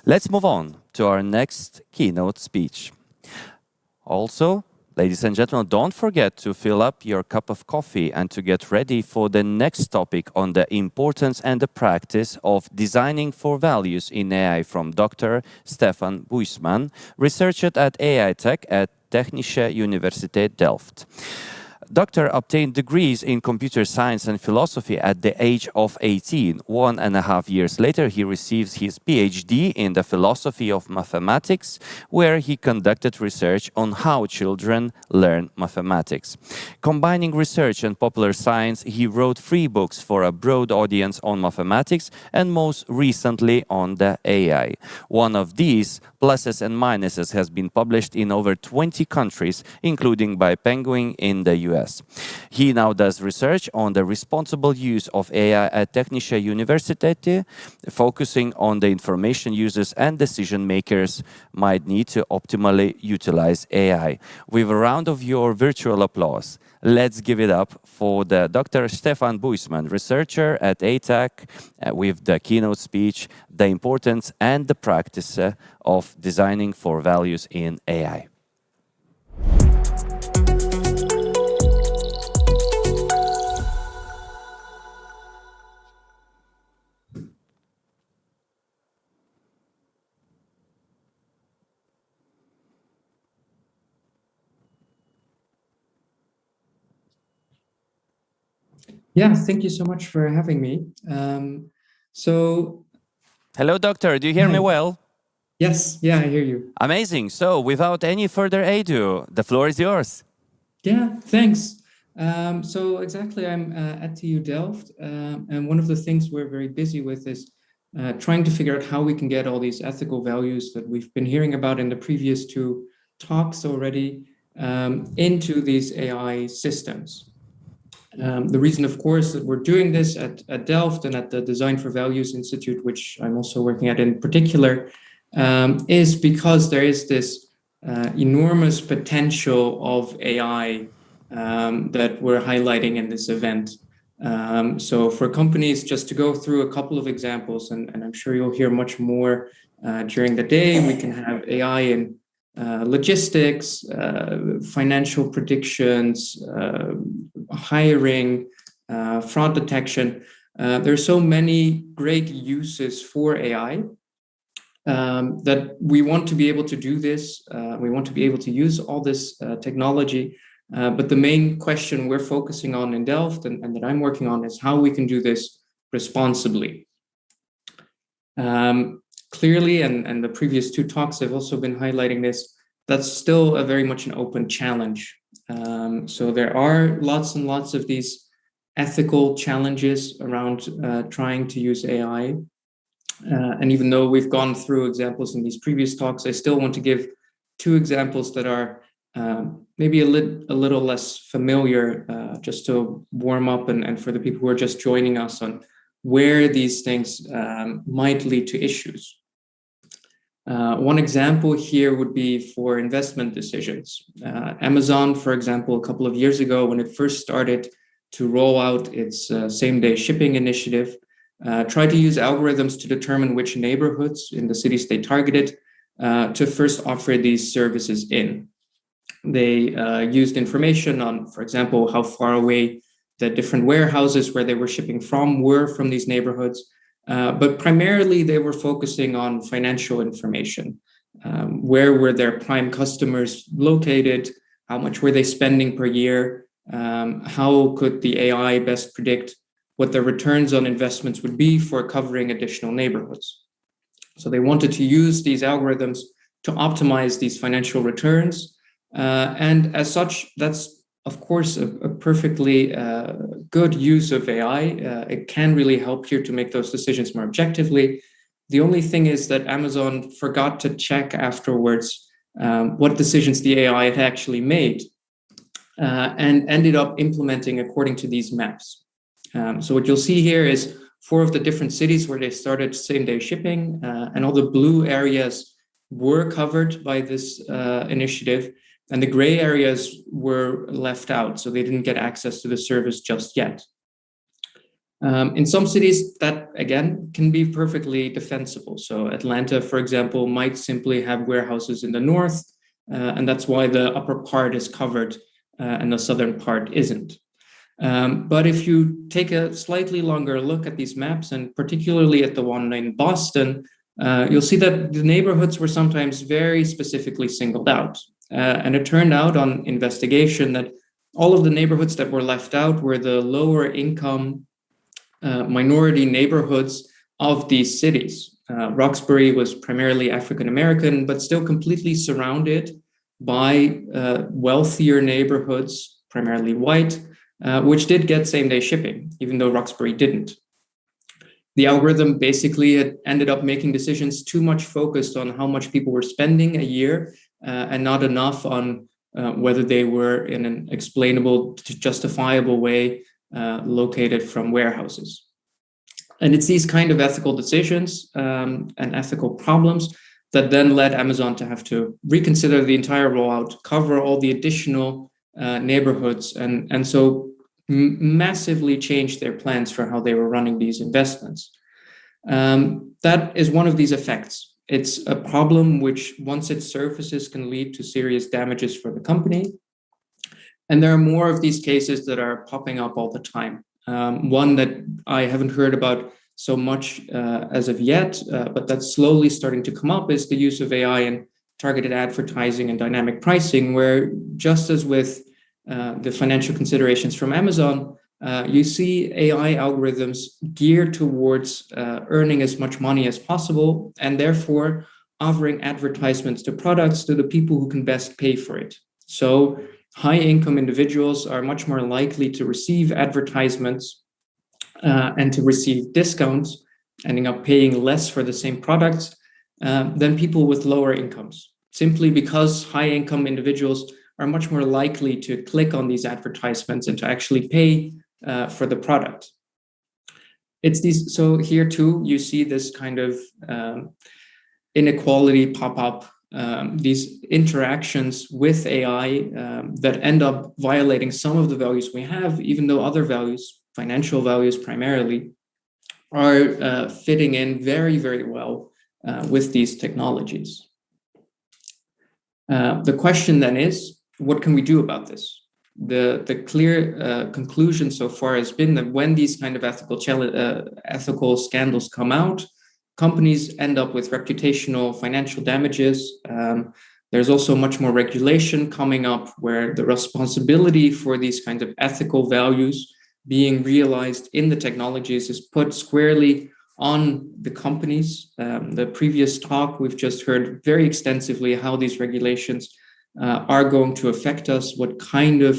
Let's move on to our next keynote speech. Also, ladies and gentlemen, don't forget to fill up your cup of coffee and to get ready for the next topic on the importance and the practice of designing for values in AI from Dr. Stefan Buijsman, researcher at AI Tech at Technische Universiteit Delft. Doctor obtained degrees in computer science and philosophy at the age of 18. 1.5 years later, he receives his PhD in the philosophy of mathematics, where he conducted research on how children learn mathematics. Combining research and popular science, he wrote 3 books for a broad audience on mathematics and most recently on the AI. One of these, Pluses and Minuses, has been published in over 20 countries, including by Penguin in the US. He now does research on the responsible use of AI at Technische Universiteit, focusing on the information users and decision makers might need to optimally utilize AI. With a round of your virtual applause, let's give it up for the Dr. Stefan Buijsman, researcher at ATAC, with the keynote speech, The Importance and the Practice of Designing for Values in AI. Yeah, thank you so much for having me. Hello, doctor. Do you hear me well? Yes, yeah, I hear you. Amazing. So, without any further ado, the floor is yours. Yeah, thanks. Exactly, I'm at TU Delft, and one of the things we're very busy with is trying to figure out how we can get all these ethical values that we've been hearing about in the previous 2 talks already into these AI systems. The reason, of course, that we're doing this at Delft and at the Design for Values Institute, which I'm also working at in particular, is because there is this enormous potential of AI that we're highlighting in this event. So for companies, just to go through a couple of examples, and I'm sure you'll hear much more during the day, we can have AI in logistics, financial predictions, hiring, fraud detection. There are so many great uses for AI that we want to be able to do this. We want to be able to use all this technology. But the main question we're focusing on in Delft and that I'm working on is how we can do this responsibly. Clearly, and the previous 2 talks have also been highlighting this, that's still a very much an open challenge. So there are lots and lots of these ethical challenges around trying to use AI. And even though we've gone through examples in these previous talks, I still want to give 2 examples that are maybe a little less familiar, just to warm up and for the people who are just joining us on where these things might lead to issues. One example here would be for investment decisions. Amazon, for example, a couple of years ago, when it first started to roll out its same-day shipping initiative, tried to use algorithms to determine which neighborhoods in the cities they targeted to first offer these services in. They used information on, for example, how far away the different warehouses where they were shipping from were from these neighborhoods. But primarily, they were focusing on financial information. Where were their prime customers located? How much were they spending per year? How could the AI best predict what the returns on investments would be for covering additional neighborhoods? So they wanted to use these algorithms to optimize these financial returns. And as such, that's, of course, a perfectly good use of AI. It can really help here to make those decisions more objectively. The only thing is that Amazon forgot to check afterwards what decisions the AI had actually made and ended up implementing according to these maps. So what you'll see here is 4 of the different cities where they started same-day shipping, and all the blue areas were covered by this initiative. And the gray areas were left out, so they didn't get access to the service just yet. In some cities, that again can be perfectly defensible. So Atlanta, for example, might simply have warehouses in the north, and that's why the upper part is covered and the southern part isn't. But if you take a slightly longer look at these maps, and particularly at the one in Boston, you'll see that the neighborhoods were sometimes very specifically singled out. And it turned out on investigation that all of the neighborhoods that were left out were the lower income minority neighborhoods of these cities. Roxbury was primarily African American, but still completely surrounded by wealthier neighborhoods, primarily white, which did get same-day shipping, even though Roxbury didn't. The algorithm basically had ended up making decisions too much focused on how much people were spending a year and not enough on whether they were in an explainable, justifiable way located from warehouses. And it's these kind of ethical decisions and ethical problems that then led Amazon to have to reconsider the entire rollout, cover all the additional neighborhoods, and so massively changed their plans for how they were running these investments. That is one of these effects. It's a problem which, once it surfaces, can lead to serious damages for the company. And there are more of these cases that are popping up all the time. One that I haven't heard about so much as of yet, but that's slowly starting to come up, is the use of AI in targeted advertising and dynamic pricing, where just as with the financial considerations from Amazon, you see AI algorithms geared towards earning as much money as possible, and therefore offering advertisements to products to the people who can best pay for it. So high-income individuals are much more likely to receive advertisements and to receive discounts, ending up paying less for the same products than people with lower incomes, simply because high-income individuals are much more likely to click on these advertisements and to actually pay for the product. It's these. So here too, you see this kind of inequality pop up. These interactions with AI that end up violating some of the values we have, even though other values, financial values primarily, are fitting in very, very well with these technologies. The question then is, what can we do about this? The clear conclusion so far has been that when these kind of ethical scandals come out, companies end up with reputational financial damages. There's also much more regulation coming up where the responsibility for these kinds of ethical values being realized in the technologies is put squarely on the companies. The previous talk, we've just heard very extensively how these regulations are going to affect us, what kind of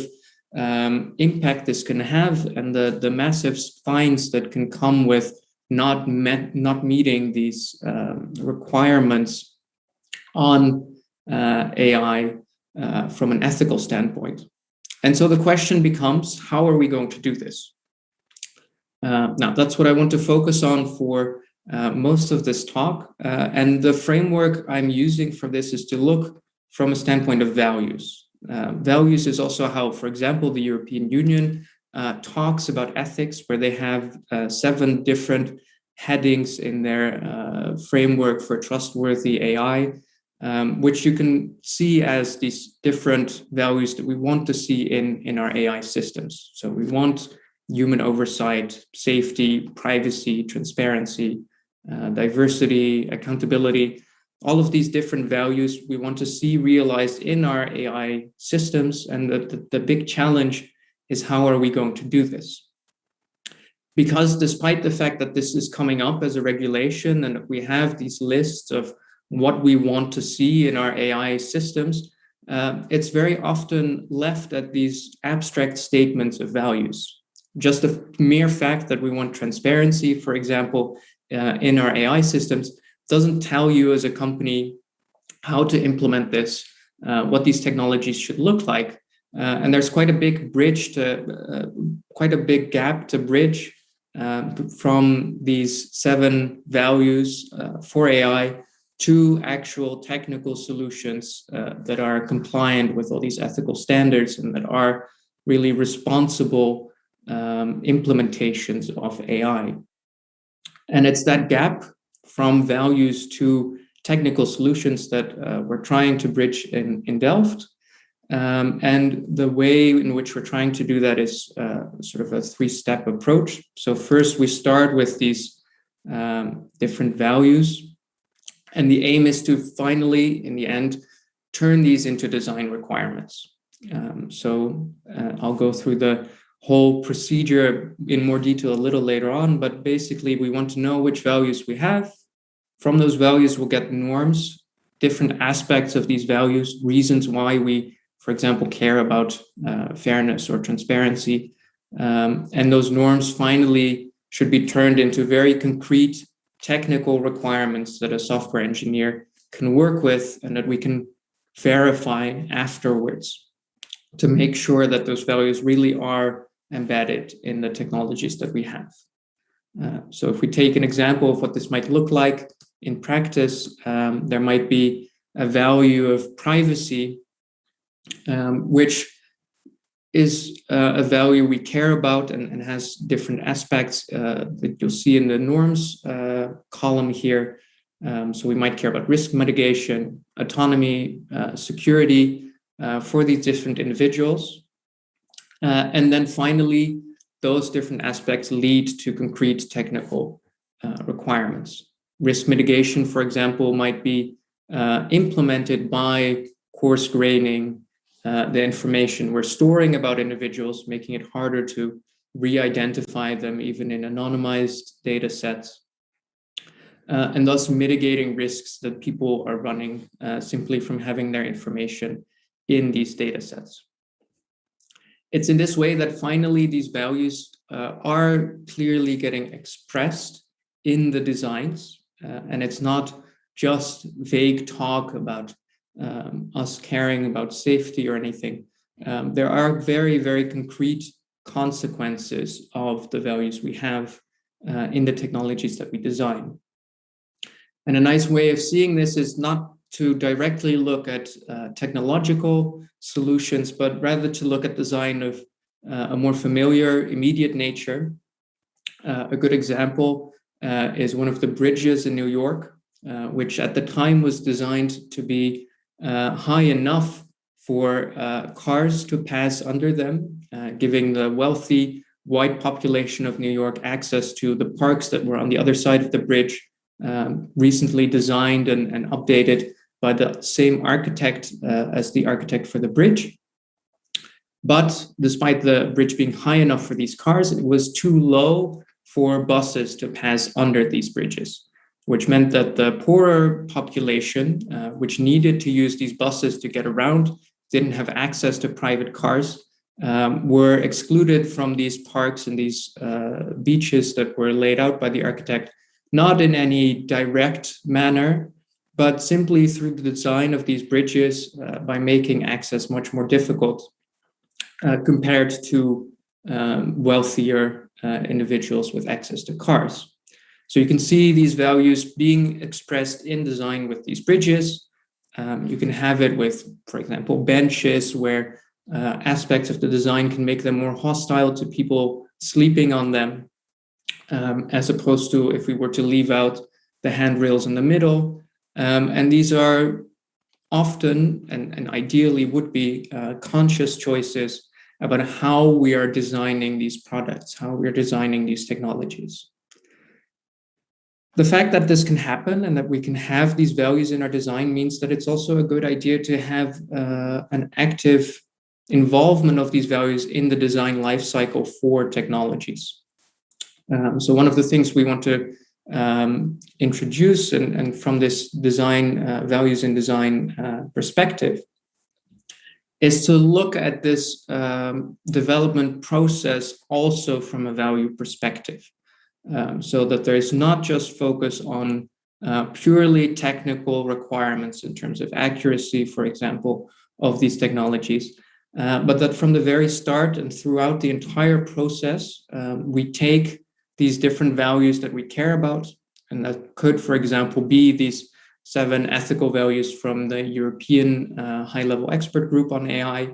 impact this can have, and the massive fines that can come with not meeting these requirements on AI from an ethical standpoint. And so the question becomes, how are we going to do this? Now, that's what I want to focus on for most of this talk. And the framework I'm using for this is to look from a standpoint of values. Values is also how, for example, the European Union talks about ethics, where they have 7 different headings in their framework for trustworthy AI, which you can see as these different values that we want to see in our AI systems. So we want human oversight, safety, privacy, transparency, diversity, accountability. All of these different values we want to see realized in our AI systems. And the big challenge is, how are we going to do this? Because despite the fact that this is coming up as a regulation and we have these lists of what we want to see in our AI systems, it's very often left at these abstract statements of values. Just the mere fact that we want transparency, for example, in our AI systems, doesn't tell you as a company how to implement this, what these technologies should look like. And there's quite a big gap to bridge from these 7 values for AI to actual technical solutions that are compliant with all these ethical standards and that are really responsible implementations of AI. And it's that gap from values to technical solutions that we're trying to bridge in Delft. And the way in which we're trying to do that is sort of a three-step approach. So first, we start with these different values. And the aim is to finally, in the end, turn these into design requirements. I'll go through the whole procedure in more detail a little later on, but basically we want to know which values we have. From those values, we'll get norms, different aspects of these values, reasons why we, for example, care about fairness or transparency. And those norms finally should be turned into very concrete technical requirements that a software engineer can work with and that we can verify afterwards to make sure that those values really are embedded in the technologies that we have. So if we take an example of what this might look like in practice, there might be a value of privacy, which is a value we care about and has different aspects that you'll see in the norms column here. So we might care about risk mitigation, autonomy, security for these different individuals. And then finally, those different aspects lead to concrete technical requirements. Risk mitigation, for example, might be implemented by coarse graining the information we're storing about individuals, making it harder to re-identify them even in anonymized data sets, and thus mitigating risks that people are running simply from having their information in these data sets. It's in this way that finally these values are clearly getting expressed in the designs, and it's not just vague talk about us caring about safety or anything. There are very, very concrete consequences of the values we have in the technologies that we design. And a nice way of seeing this is not to directly look at technological solutions, but rather to look at design of a more familiar, immediate nature. A good example is one of the bridges in New York, which at the time was designed to be high enough for cars to pass under them, giving the wealthy white population of New York access to the parks that were on the other side of the bridge, recently designed and updated by the same architect as the architect for the bridge. But despite the bridge being high enough for these cars, it was too low for buses to pass under these bridges, which meant that the poorer population, which needed to use these buses to get around, didn't have access to private cars, were excluded from these parks and these beaches that were laid out by the architect, not in any direct manner, but simply through the design of these bridges by making access much more difficult compared to wealthier individuals with access to cars. So you can see these values being expressed in design with these bridges. You can have it with, for example, benches where aspects of the design can make them more hostile to people sleeping on them, as opposed to if we were to leave out the handrails in the middle. And these are often and ideally would be conscious choices about how we are designing these products, how we're designing these technologies. The fact that this can happen and that we can have these values in our design means that it's also a good idea to have an active involvement of these values in the design lifecycle for technologies. So one of the things we want to introduce and from this design values in design perspective is to look at this development process also from a value perspective. So that there is not just focus on purely technical requirements in terms of accuracy, for example, of these technologies, but that from the very start and throughout the entire process, we take these different values that we care about, and that could, for example, be these 7 ethical values from the European high-level expert group on AI,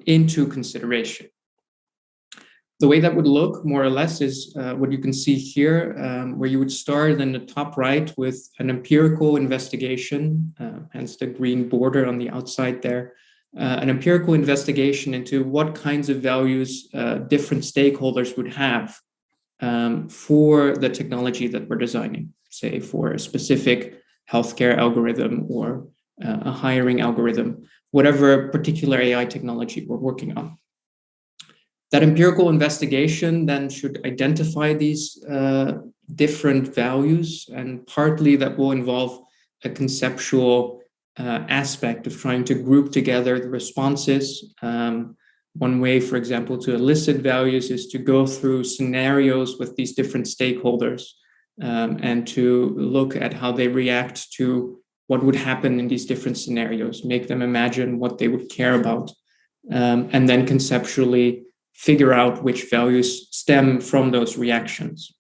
into consideration. The way that would look more or less is what you can see here, where you would start in the top right with an empirical investigation, hence the green border on the outside there, an empirical investigation into what kinds of values different stakeholders would have for the technology that we're designing, say for a specific healthcare algorithm or a hiring algorithm, whatever particular AI technology we're working on. That empirical investigation then should identify these different values, and partly that will involve a conceptual aspect of trying to group together the responses. One way, for example, to elicit values is to go through scenarios with these different stakeholders and to look at how they react to what would happen in these different scenarios, make them imagine what they would care about, and then conceptually figure out which values stem from those reactions.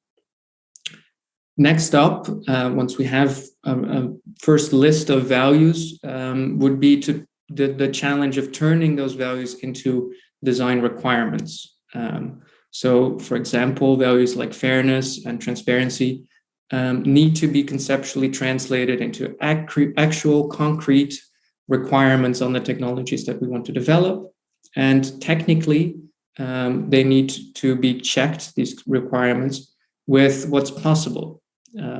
Next up, once we have a first list of values, would be to the challenge of turning those values into design requirements. So, for example, values like fairness and transparency need to be conceptually translated into actual concrete requirements on the technologies that we want to develop. And technically, they need to be checked, these requirements, with what's possible.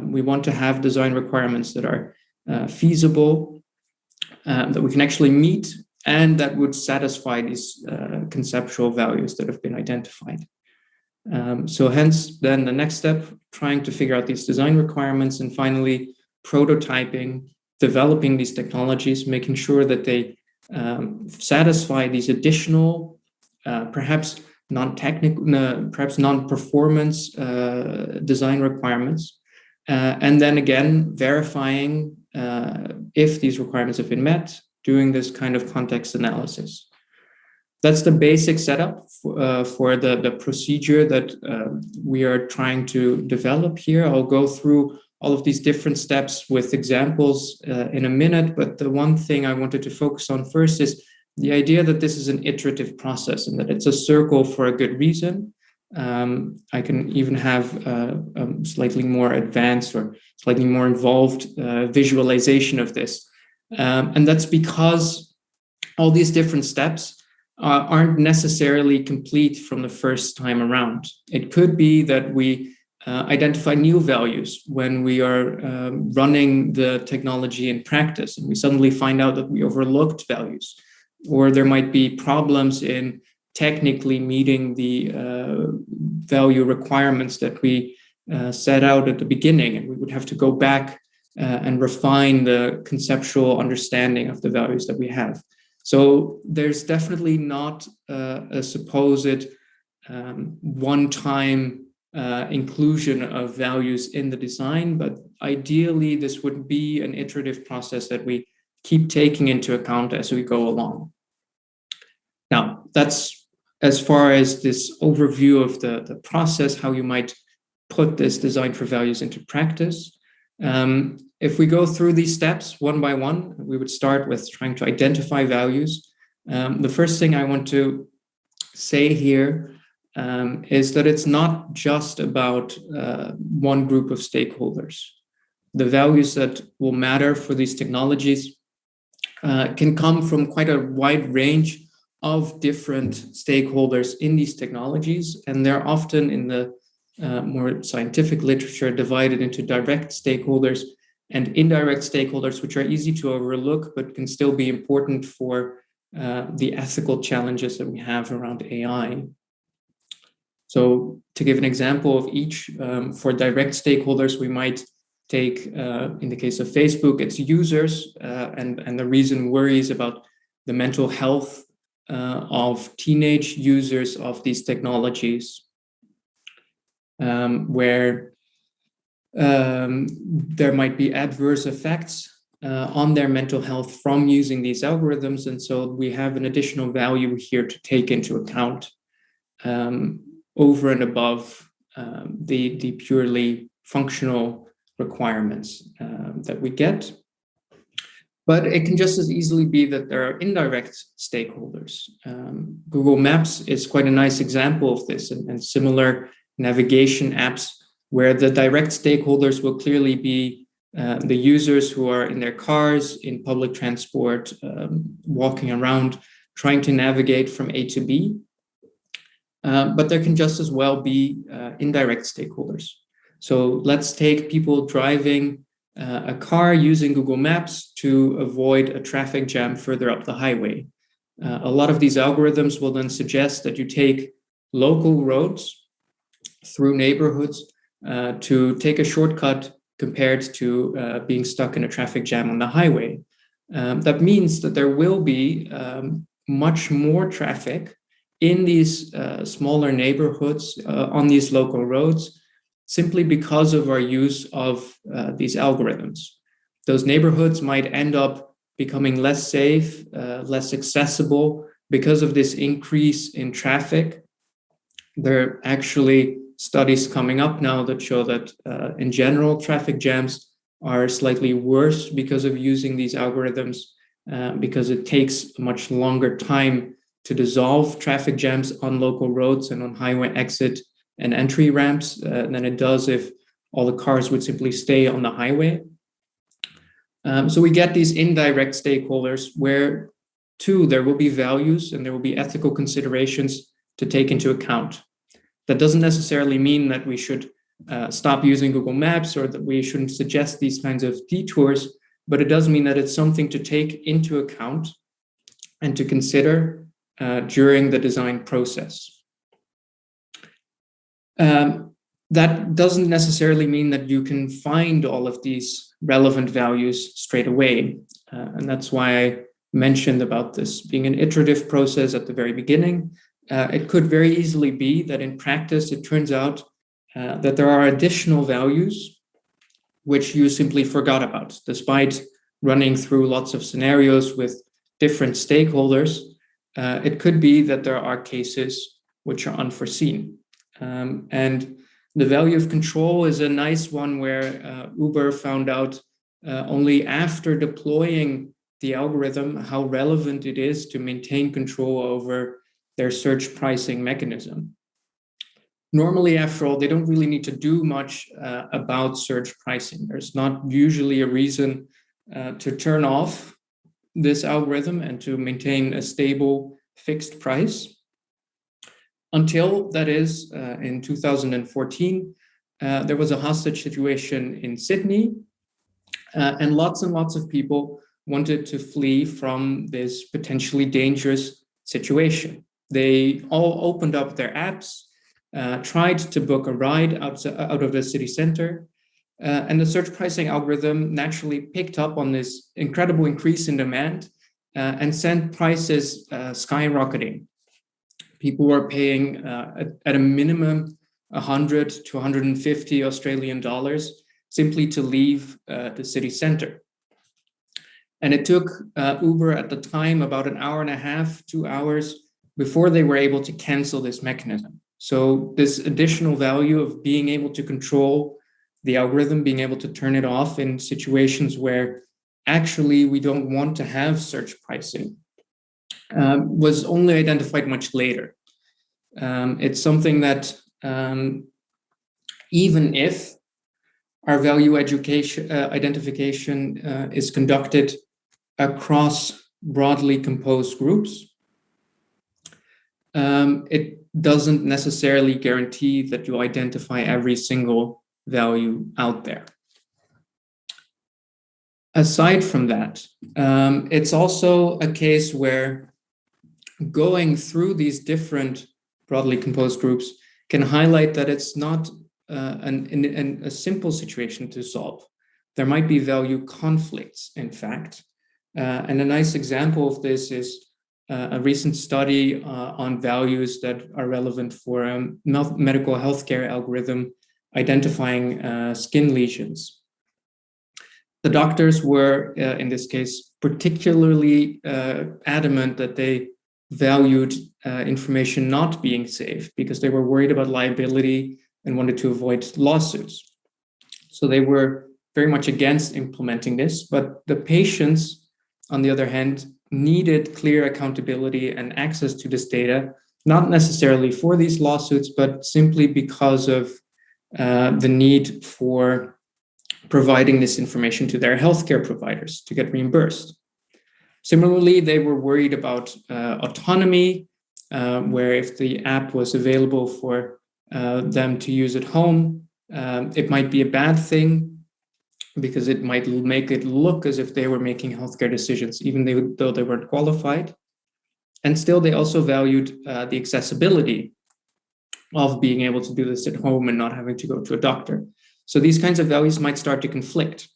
We want to have design requirements that are feasible, that we can actually meet, and that would satisfy these conceptual values that have been identified. So hence, then the next step, trying to figure out these design requirements, and finally prototyping, developing these technologies, making sure that they satisfy these additional, perhaps non-technical, perhaps non-performance design requirements, and then again verifying if these requirements have been met, doing this kind of context analysis. That's the basic setup for the procedure that we are trying to develop here. I'll go through all of these different steps with examples in a minute, but the one thing I wanted to focus on first is the idea that this is an iterative process and that it's a circle for a good reason. I can even have a slightly more advanced or slightly more involved visualization of this. And that's because all these different steps aren't necessarily complete from the first time around. It could be that we identify new values when we are running the technology in practice, and we suddenly find out that we overlooked values, or there might be problems in technically meeting the value requirements that we set out at the beginning, and we would have to go back and refine the conceptual understanding of the values that we have. So there's definitely not a supposed one-time inclusion of values in the design, but ideally this would be an iterative process that we keep taking into account as we go along. Now, that's as far as this overview of the process, how you might put this design for values into practice. If we go through these steps one by one, we would start with trying to identify values. The first thing I want to say here is that it's not just about one group of stakeholders. The values that will matter for these technologies can come from quite a wide range of different stakeholders in these technologies, and they're often in the more scientific literature divided into direct stakeholders and indirect stakeholders, which are easy to overlook but can still be important for the ethical challenges that we have around AI. So to give an example of each, for direct stakeholders, we might take, in the case of Facebook, its users, and the reason worries about the mental health of teenage users of these technologies, where there might be adverse effects on their mental health from using these algorithms. And so we have an additional value here to take into account over and above the purely functional requirements that we get. But it can just as easily be that there are indirect stakeholders. Google Maps is quite a nice example of this, and similar navigation apps where the direct stakeholders will clearly be the users who are in their cars, in public transport, walking around, trying to navigate from A to B. But there can just as well be indirect stakeholders. So let's take people driving a car using Google Maps to avoid a traffic jam further up the highway. A lot of these algorithms will then suggest that you take local roads through neighborhoods to take a shortcut compared to being stuck in a traffic jam on the highway. That means that there will be much more traffic in these smaller neighborhoods on these local roads, simply because of our use of these algorithms. Those neighborhoods might end up becoming less safe, less accessible because of this increase in traffic. There are actually studies coming up now that show that in general, traffic jams are slightly worse because of using these algorithms, because it takes a much longer time to dissolve traffic jams on local roads and on highway exit and entry ramps than it does if all the cars would simply stay on the highway. So we get these indirect stakeholders where, too, there will be values and there will be ethical considerations to take into account. That doesn't necessarily mean that we should stop using Google Maps or that we shouldn't suggest these kinds of detours, but it does mean that it's something to take into account and to consider during the design process. That doesn't necessarily mean that you can find all of these relevant values straight away. And that's why I mentioned about this being an iterative process at the very beginning. It could very easily be that in practice, it turns out that there are additional values which you simply forgot about, despite running through lots of scenarios with different stakeholders. It could be that there are cases which are unforeseen. And the value of control is a nice one where Uber found out only after deploying the algorithm how relevant it is to maintain control over their search pricing mechanism. Normally, after all, they don't really need to do much about search pricing. There's not usually a reason to turn off this algorithm and to maintain a stable fixed price. Until, that is, in 2014, there was a hostage situation in Sydney, and lots of people wanted to flee from this potentially dangerous situation. They all opened up their apps, tried to book a ride out of the city center, and the search pricing algorithm naturally picked up on this incredible increase in demand and sent prices skyrocketing. People were paying at a minimum 100 to 150 Australian dollars simply to leave the city center. And it took Uber at the time about an hour and a half, 2 hours before they were able to cancel this mechanism. So this additional value of being able to control the algorithm, being able to turn it off in situations where actually we don't want to have search pricing, was only identified much later. It's something that even if our value identification is conducted across broadly composed groups, it doesn't necessarily guarantee that you identify every single value out there. Aside from that, it's also a case where going through these different broadly composed groups can highlight that it's not a simple situation to solve. There might be value conflicts, in fact. And a nice example of this is a recent study on values that are relevant for a medical healthcare algorithm identifying skin lesions. The doctors were, in this case, particularly adamant that they valued information not being safe because they were worried about liability and wanted to avoid lawsuits. So they were very much against implementing this, but the patients on the other hand, needed clear accountability and access to this data, not necessarily for these lawsuits, but simply because of the need for providing this information to their healthcare providers to get reimbursed. Similarly, they were worried about autonomy, where if the app was available for them to use at home, it might be a bad thing because it might make it look as if they were making healthcare decisions, even though they weren't qualified. And still, they also valued the accessibility of being able to do this at home and not having to go to a doctor. So these kinds of values might start to conflict.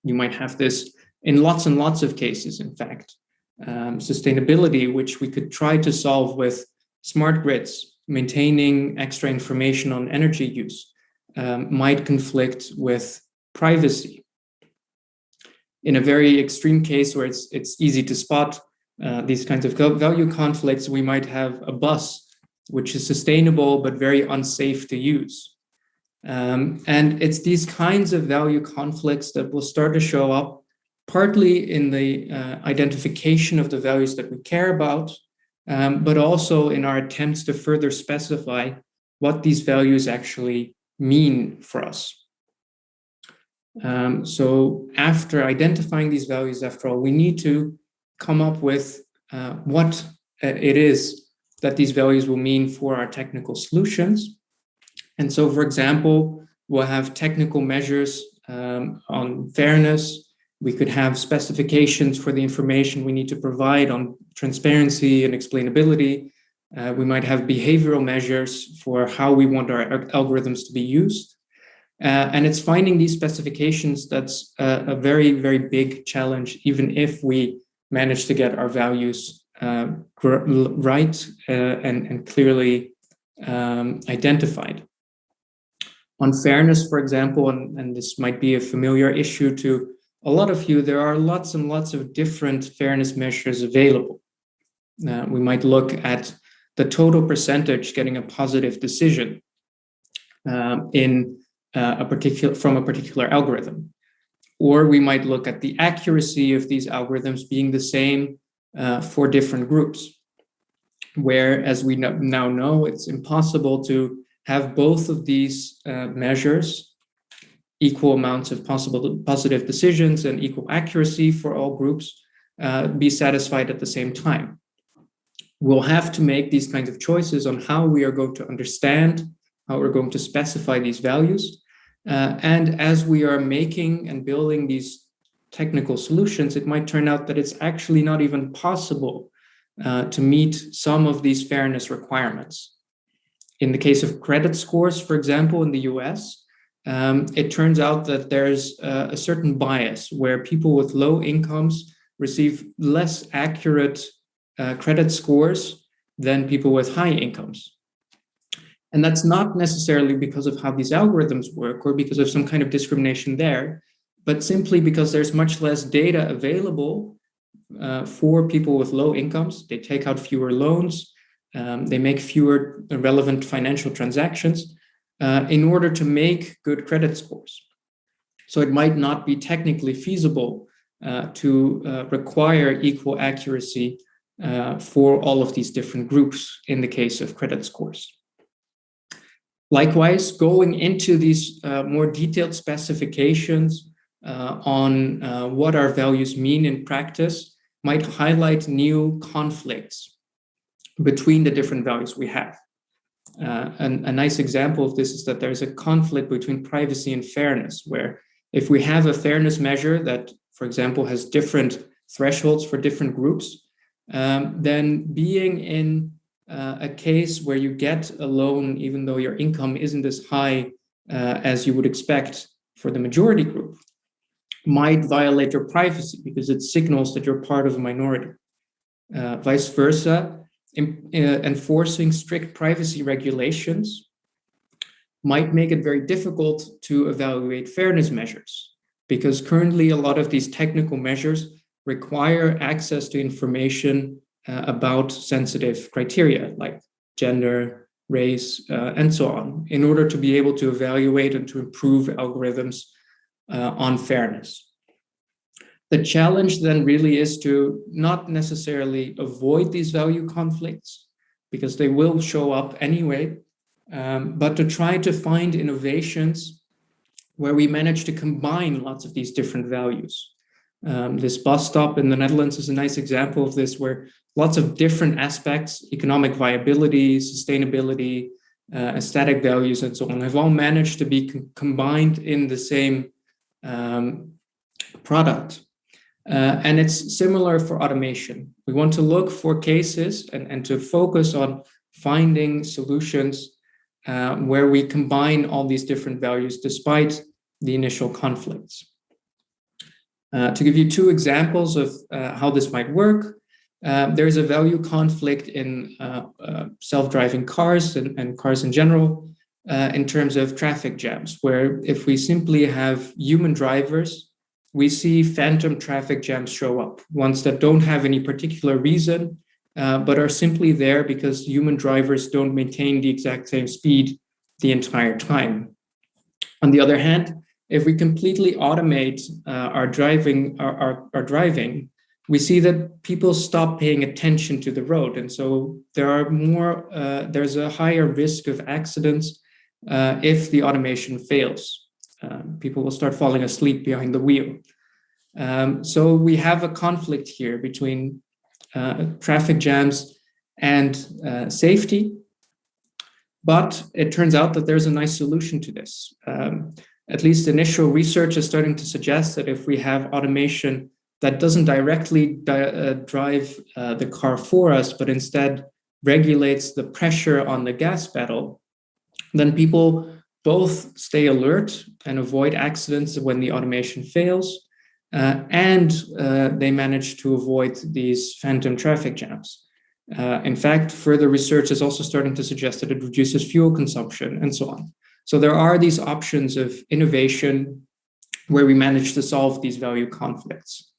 You might have this in lots and lots of cases, in fact. Sustainability, which we could try to solve with smart grids, maintaining extra information on energy use, might conflict with privacy. In a very extreme case where it's easy to spot these kinds of value conflicts, we might have a bus which is sustainable but very unsafe to use. And it's these kinds of value conflicts that will start to show up partly in the identification of the values that we care about, but also in our attempts to further specify what these values actually mean for us. So after identifying these values, after all, we need to come up with what it is that these values will mean for our technical solutions. And so, for example, we'll have technical measures on fairness. We could have specifications for the information we need to provide on transparency and explainability. We might have behavioral measures for how we want our algorithms to be used. And it's finding these specifications that's a very, very big challenge, even if we manage to get our values right and clearly identified. On fairness, for example, and this might be a familiar issue to a lot of you, there are lots and lots of different fairness measures available. We might look at the total percentage getting a positive decision from a particular algorithm. Or we might look at the accuracy of these algorithms being the same for different groups, where, as we now know, it's impossible to have both of these measures, equal amounts of possible positive decisions and equal accuracy for all groups, be satisfied at the same time. We'll have to make these kinds of choices on how we are going to understand, how we're going to specify these values. And as we are making and building these technical solutions, it might turn out that it's actually not even possible to meet some of these fairness requirements. In the case of credit scores, for example, in the US, it turns out that there's a certain bias where people with low incomes receive less accurate credit scores than people with high incomes. And that's not necessarily because of how these algorithms work or because of some kind of discrimination there, but simply because there's much less data available for people with low incomes. They take out fewer loans, they make fewer relevant financial transactions in order to make good credit scores. So it might not be technically feasible to require equal accuracy for all of these different groups in the case of credit scores. Likewise, going into these more detailed specifications on what our values mean in practice might highlight new conflicts between the different values we have. A nice example of this is that there's a conflict between privacy and fairness, where if we have a fairness measure that, for example, has different thresholds for different groups, then being in a case where you get a loan even though your income isn't as high as you would expect for the majority group might violate your privacy because it signals that you're part of a minority. Vice versa, enforcing strict privacy regulations might make it very difficult to evaluate fairness measures, because currently a lot of these technical measures require access to information about sensitive criteria like gender, race, and so on, in order to be able to evaluate and to improve algorithms on fairness. The challenge then really is to not necessarily avoid these value conflicts, because they will show up anyway, but to try to find innovations where we manage to combine lots of these different values. This bus stop in the Netherlands is a nice example of this, where lots of different aspects, economic viability, sustainability, aesthetic values, and so on, have all managed to be combined in the same product. And it's similar for automation. We want to look for cases and to focus on finding solutions where we combine all these different values despite the initial conflicts. To give you two examples of how this might work, there's a value conflict in self-driving cars and cars in general in terms of traffic jams, where if we simply have human drivers, we see phantom traffic jams show up, ones that don't have any particular reason, but are simply there because human drivers don't maintain the exact same speed the entire time. On the other hand, if we completely automate our driving, we see that people stop paying attention to the road. And so there's a higher risk of accidents if the automation fails. People will start falling asleep behind the wheel. So we have a conflict here between traffic jams and safety. But it turns out that there's a nice solution to this. At least initial research is starting to suggest that if we have automation that doesn't directly drive the car for us, but instead regulates the pressure on the gas pedal, then people both stay alert and avoid accidents when the automation fails, and they manage to avoid these phantom traffic jams. In fact, further research is also starting to suggest that it reduces fuel consumption and so on. So there are these options of innovation where we manage to solve these value conflicts.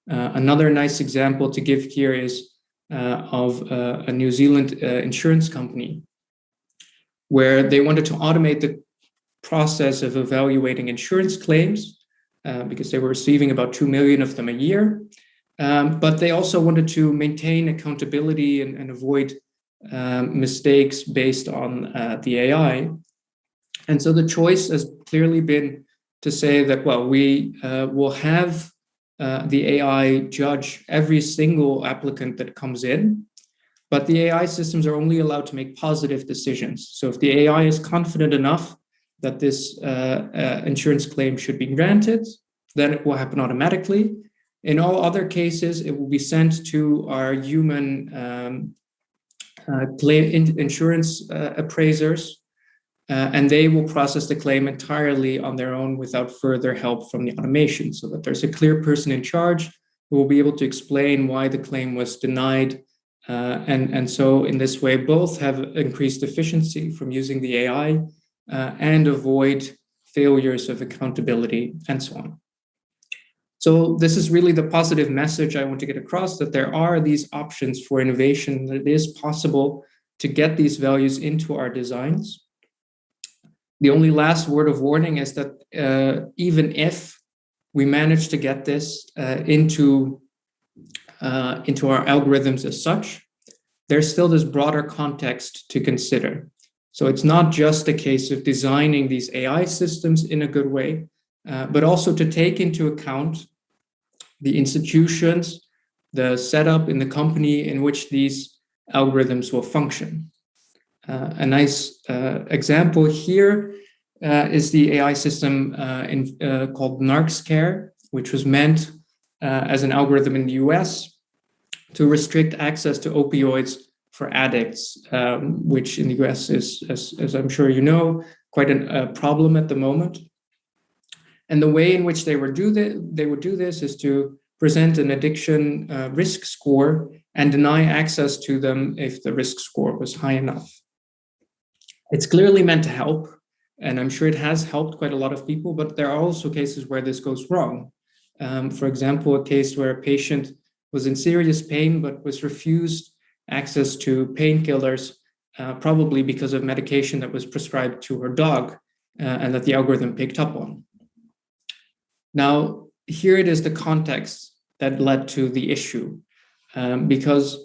Another nice example to give here is of a New Zealand insurance company, where they wanted to automate the process of evaluating insurance claims because they were receiving about 2 million of them a year. But they also wanted to maintain accountability and avoid mistakes based on the AI. And so the choice has clearly been to say that, well, we will have the AI judge every single applicant that comes in, but the AI systems are only allowed to make positive decisions. So if the AI is confident enough that this insurance claim should be granted, then it will happen automatically. In all other cases, it will be sent to our human insurance appraisers, and they will process the claim entirely on their own without further help from the automation, so that there's a clear person in charge who will be able to explain why the claim was denied. And so in this way, both have increased efficiency from using the AI and avoid failures of accountability and so on. So this is really the positive message I want to get across, that there are these options for innovation, that it is possible to get these values into our designs. The only last word of warning is that even if we manage to get this into our algorithms as such, there's still this broader context to consider. So it's not just a case of designing these AI systems in a good way, but also to take into account the institutions, the setup in the company in which these algorithms will function. A nice example here is the AI system called NarcScare, which was meant as an algorithm in the US to restrict access to opioids for addicts, which in the US is, as I'm sure you know, quite a problem at the moment. And the way in which they would do this is to present an addiction risk score and deny access to them if the risk score was high enough. It's clearly meant to help, and I'm sure it has helped quite a lot of people, but there are also cases where this goes wrong. For example, a case where a patient was in serious pain but was refused access to painkillers, probably because of medication that was prescribed to her dog and that the algorithm picked up on. Now, here it is the context that led to the issue. Because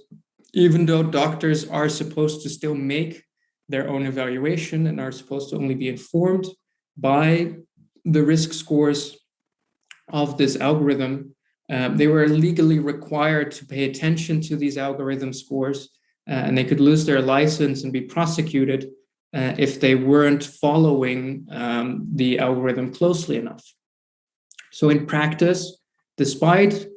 even though doctors are supposed to still make their own evaluation and are supposed to only be informed by the risk scores of this algorithm, they were legally required to pay attention to these algorithm scores, and they could lose their license and be prosecuted if they weren't following the algorithm closely enough. So in practice, despite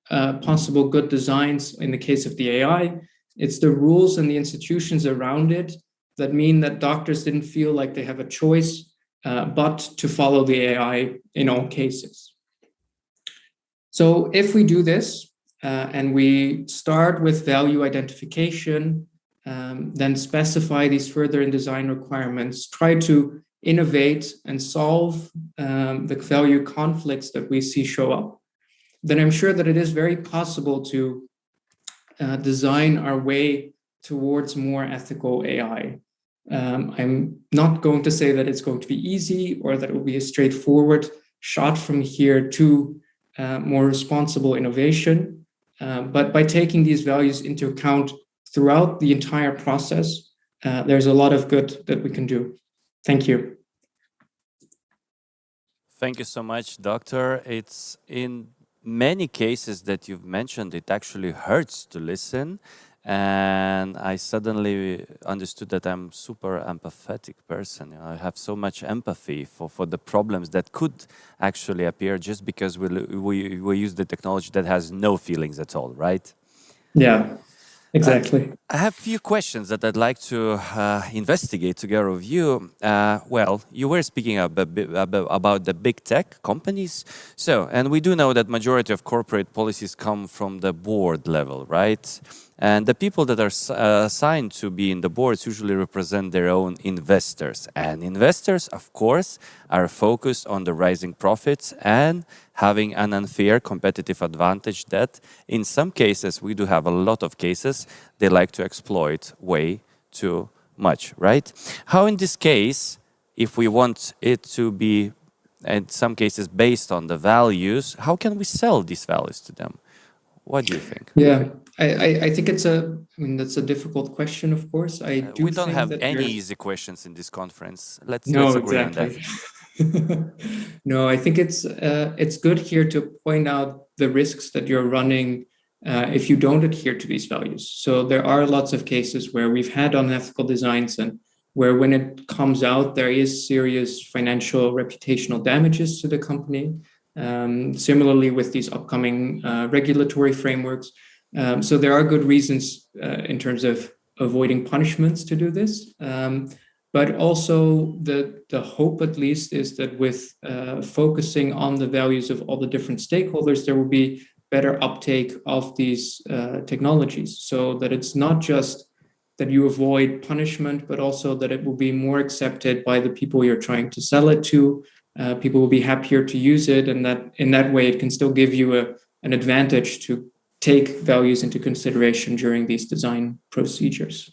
possible good designs in the case of the AI, it's the rules and the institutions around it that mean that doctors didn't feel like they have a choice but to follow the AI in all cases. So if we do this and we start with value identification, then specify these further in design requirements, try to innovate and solve the value conflicts that we see show up, then I'm sure that it is very possible to design our way towards more ethical AI. I'm not going to say that it's going to be easy or that it will be a straightforward shot from here to more responsible innovation. But by taking these values into account throughout the entire process, there's a lot of good that we can do. Thank you. Thank you so much, Doctor. It's in many cases that you've mentioned, it actually hurts to listen. And I suddenly understood that I'm super empathetic person. You know, I have so much empathy for the problems that could actually appear just because we use the technology that has no feelings at all, right? Yeah, exactly. I have a few questions that I'd like to investigate together with you. Well, you were speaking about the big tech companies. So, and we do know that majority of corporate policies come from the board level, right? And the people that are assigned to be in the boards usually represent their own investors. And investors, of course, are focused on the rising profits and having an unfair competitive advantage that in some cases, we do have a lot of cases, they like to exploit way too much, right? How in this case, if we want it to be, in some cases, based on the values, how can we sell these values to them? What do you think? Yeah, I think it's that's a difficult question, of course. I do We don't think have that any there's... easy questions in this conference. Let's No, agree on that. exactly. No, I think it's good here to point out the risks that you're running if you don't adhere to these values. So there are lots of cases where we've had unethical designs and where when it comes out, there is serious financial reputational damages to the company. Similarly with these upcoming regulatory frameworks. So there are good reasons in terms of avoiding punishments to do this. But also the hope, at least, is that with focusing on the values of all the different stakeholders, there will be better uptake of these technologies, so that it's not just that you avoid punishment, but also that it will be more accepted by the people you're trying to sell it to. People will be happier to use it, and that in that way it can still give you an advantage to take values into consideration during these design procedures.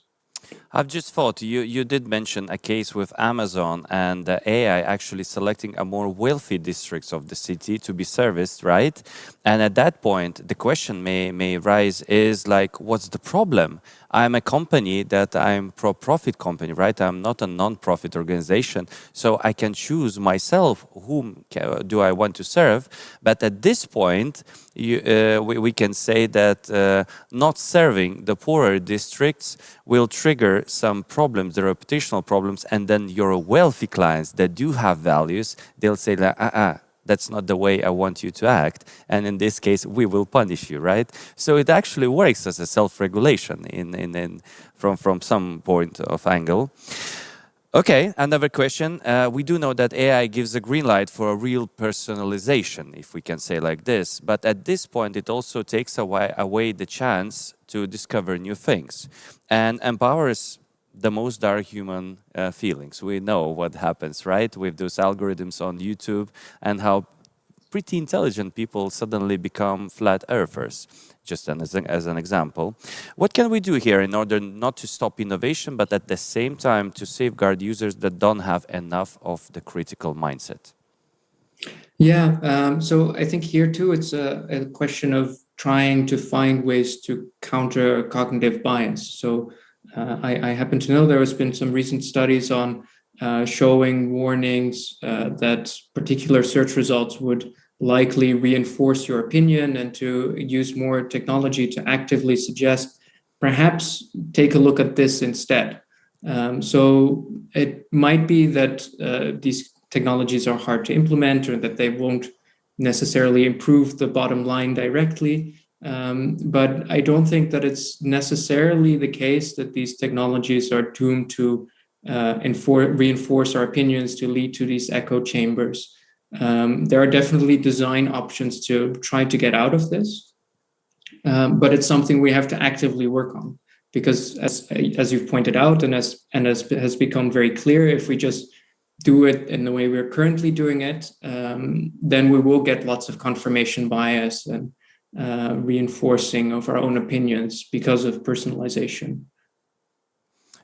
I've just thought you did mention a case with Amazon and the AI actually selecting a more wealthy districts of the city to be serviced, right? And at that point, the question may rise is like, what's the problem? I'm a company that I'm pro-profit company, right? I'm not a non-profit organization, so I can choose myself whom do I want to serve. But at this point, we can say that not serving the poorer districts will trigger some problems, the reputational problems, and then your wealthy clients that do have values, they'll say that, that's not the way I want you to act. And in this case, we will punish you, right? So it actually works as a self-regulation from some point of angle. Okay, another question. We do know that AI gives a green light for a real personalization, if we can say like this. But at this point, it also takes away the chance to discover new things and empowers the most dark human feelings. We know what happens, right? With those algorithms on YouTube and how pretty intelligent people suddenly become flat earthers, just as an example. What can we do here in order not to stop innovation, but at the same time to safeguard users that don't have enough of the critical mindset? Yeah, so I think here too, it's a question of trying to find ways to counter cognitive bias. So I happen to know there has been some recent studies on showing warnings that particular search results would likely reinforce your opinion, and to use more technology to actively suggest perhaps take a look at this instead. So it might be that these technologies are hard to implement, or that they won't necessarily improve the bottom line directly. But I don't think that it's necessarily the case that these technologies are doomed to reinforce our opinions, to lead to these echo chambers. There are definitely design options to try to get out of this, but it's something we have to actively work on, because as you've pointed out, and as has become very clear, if we just do it in the way we're currently doing it, then we will get lots of confirmation bias and reinforcing of our own opinions because of personalization.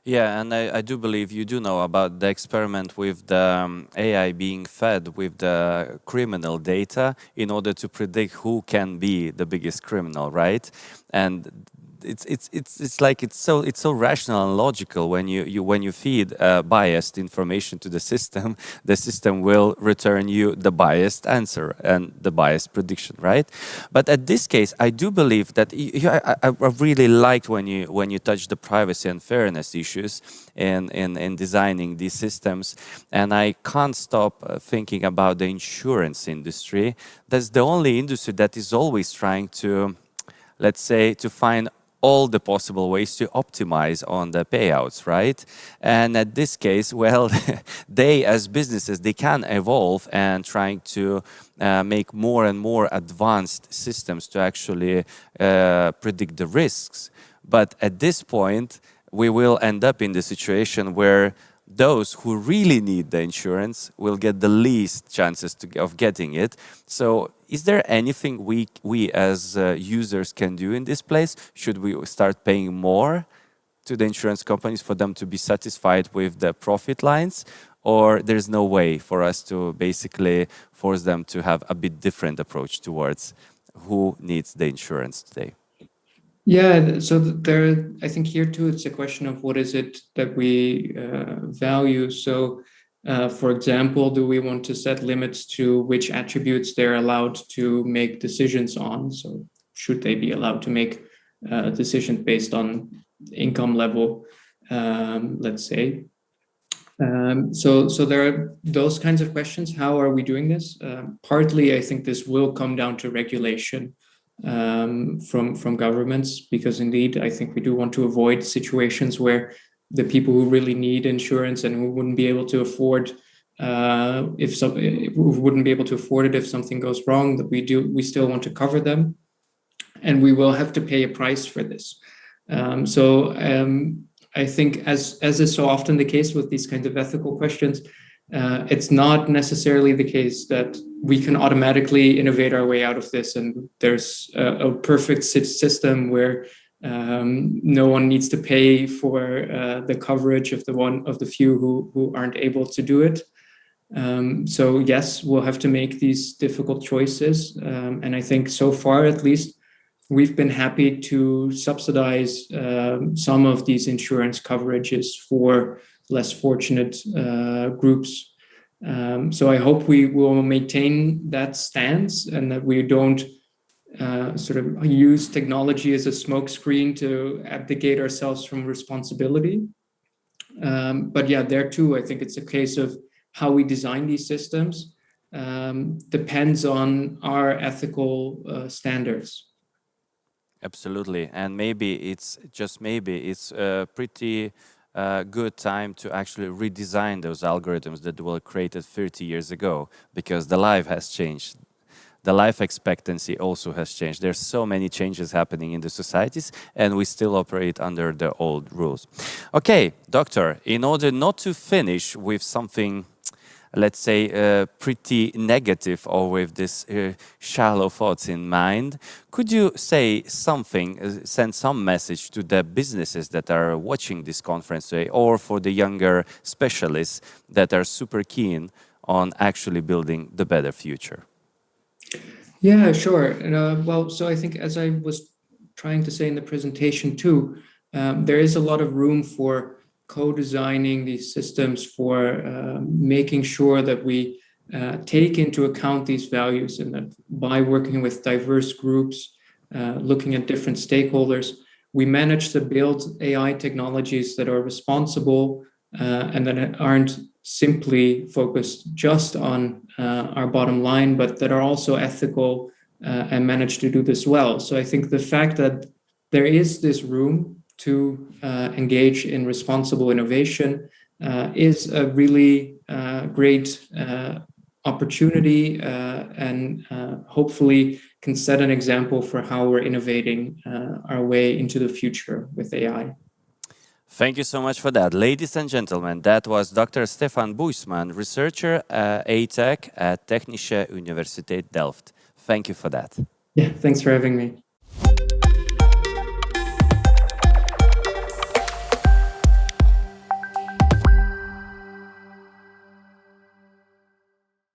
Yeah, and I do believe you do know about the experiment with the AI being fed with the criminal data in order to predict who can be the biggest criminal, right? And it's like it's so rational and logical. When you feed biased information to the system will return you the biased answer and the biased prediction, right? But at this case, I do believe that I really liked when you touch the privacy and fairness issues in designing these systems, and I can't stop thinking about the insurance industry. That's the only industry that is always trying to, let's say, to find all the possible ways to optimize on the payouts, right? And at this case, well, they as businesses, they can evolve and trying to make more and more advanced systems to actually predict the risks. But at this point, we will end up in the situation where those who really need the insurance will get the least chances of getting it. So is there anything we as users can do in this place? Should we start paying more to the insurance companies for them to be satisfied with the profit lines? Or there's no way for us to basically force them to have a bit different approach towards who needs the insurance today? Yeah, so there, I think here too, it's a question of what is it that we value. So, for example, do we want to set limits to which attributes they're allowed to make decisions on? So, should they be allowed to make decisions based on income level, let's say? So there are those kinds of questions. How are we doing this? Partly, I think this will come down to regulation from governments, because indeed, I think we do want to avoid situations where the people who really need insurance and who wouldn't be able to afford who wouldn't be able to afford it if something goes wrong, that we still want to cover them, and we will have to pay a price for this. I think, as is so often the case with these kinds of ethical questions, it's not necessarily the case that we can automatically innovate our way out of this, and there's a perfect system where no one needs to pay for the coverage of the few who aren't able to do it. So yes, we'll have to make these difficult choices, and I think so far, at least, we've been happy to subsidize some of these insurance coverages for less fortunate groups. So I hope we will maintain that stance, and that we don't sort of use technology as a smokescreen to abdicate ourselves from responsibility. But yeah, there too, I think it's a case of how we design these systems depends on our ethical standards. Absolutely, and maybe it's a pretty good time to actually redesign those algorithms that were created 30 years ago, because the life has changed. The life expectancy also has changed. There's so many changes happening in the societies, and we still operate under the old rules. Okay, doctor, in order not to finish with something, let's say, pretty negative, or with this shallow thoughts in mind, could you say something, send some message to the businesses that are watching this conference today, or for the younger specialists that are super keen on actually building the better future? Yeah, sure. Well, so I think as I was trying to say in the presentation too, there is a lot of room for co-designing these systems, for making sure that we take into account these values, and that by working with diverse groups, looking at different stakeholders, we manage to build AI technologies that are responsible and that aren't simply focused just on our bottom line, but that are also ethical and manage to do this well. So I think the fact that there is this room to engage in responsible innovation is a really great opportunity and hopefully can set an example for how we're innovating our way into the future with AI. Thank you so much for that. Ladies and gentlemen, that was Dr. Stefan Buijsman, researcher ATech at Technische Universität Delft. Thank you for that. Yeah, thanks for having me.